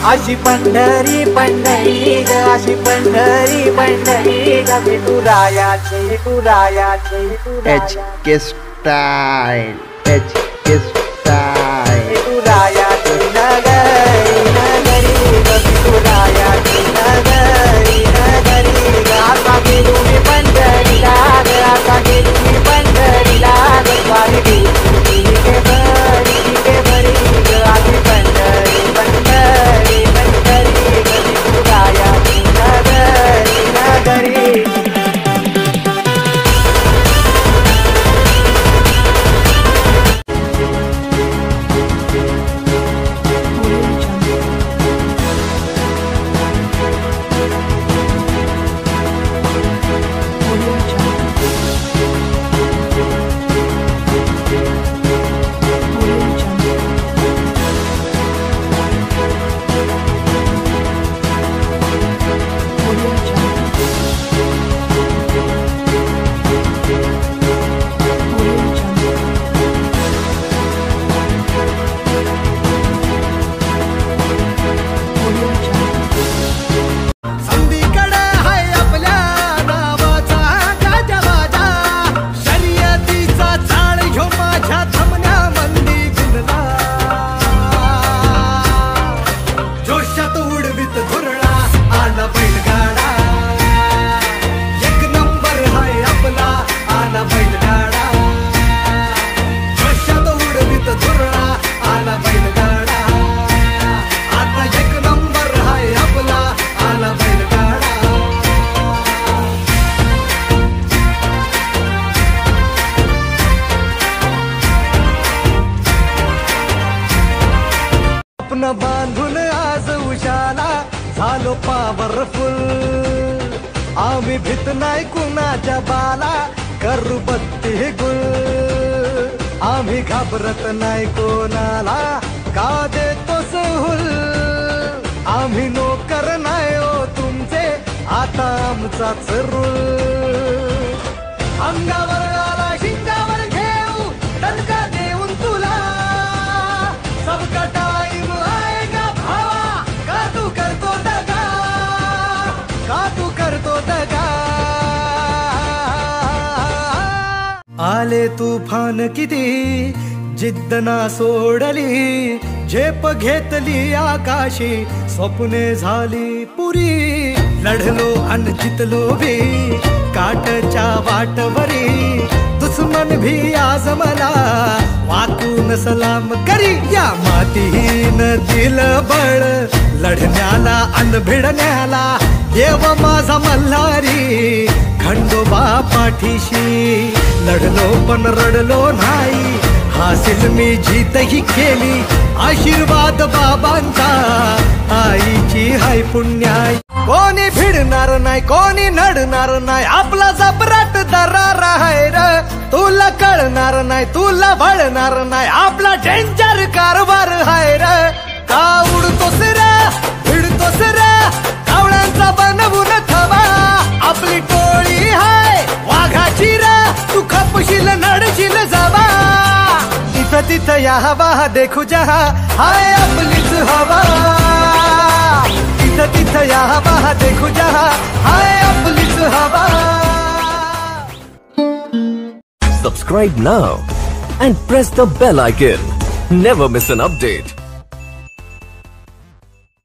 अशी पंढरी पंढरी ग, अशी पंढरी पंढरी ग, विठुरायाची विठुरायाची HK स्टाईल, HK स्टाईल. विठुरायाची नगरी नगरी ग, विठुरायाची नगरी नगरी ग. आता गेलो मी पंढरीला ग, आता गेलो मी पंढरीला ग. वारी गेली के बरी ग, अशी पंढरी पंढरी पंढरी ग, विठुरायाची नगरी नगरी. बांधून आज उजाला झालो पॉवरफुल. आम्ही भीत नाही कुणाच्या बाला, करू बत्ती गुल. आम्ही घाबरत नाही कोणाला, का देतो सहूल. आम्ही नोकर नाही हो तुमचे, आता आमचाच रूल. अंगावर आला शिंगावर घेऊ, दणका देऊन तुला. सबका टाइम आएगा भावा, का तू करतो दगा, का तू करतो दगा. आले तुफान किती, जिद्द ना सोडली. झेप घेतली आकाशी, स्वप्ने झाली पुरी. लढलो अन जितलो भी, काटच्या वाटवरी. दुश्मन भी आज मला वाकून सलाम करी. या मातीहीन दिलं बळ, लढण्याला अन भिडण्याला. देव माझा मल्हारी, खंडोबा पाठीशी. लढलो पण रडलो नाही, हासिल मी जीतही केली. आशीर्वाद बाबांचा, आईची हाय पुण्याई. कोणी भिडणार नाही, कोणी नडणार नाही, आपला जबराट दरार आहे र. तुला कळणार नाही, तुला भळणार नाही, आपला डेंजर कारभार आहे र. का उडतोस रे, भिडतोस रे, कावळ्यांचा बनवून थवा. आपली टोळी हाय वाघाची रे, तू खपशील नडशील जावा. तिथं तिथं या हवा देखू जहा, हाय आपलीच हवा. तिथं तिथं या हवा देखू जहा, हाय आपलीच हवा. Subscribe now and press the bell icon. Never miss an update.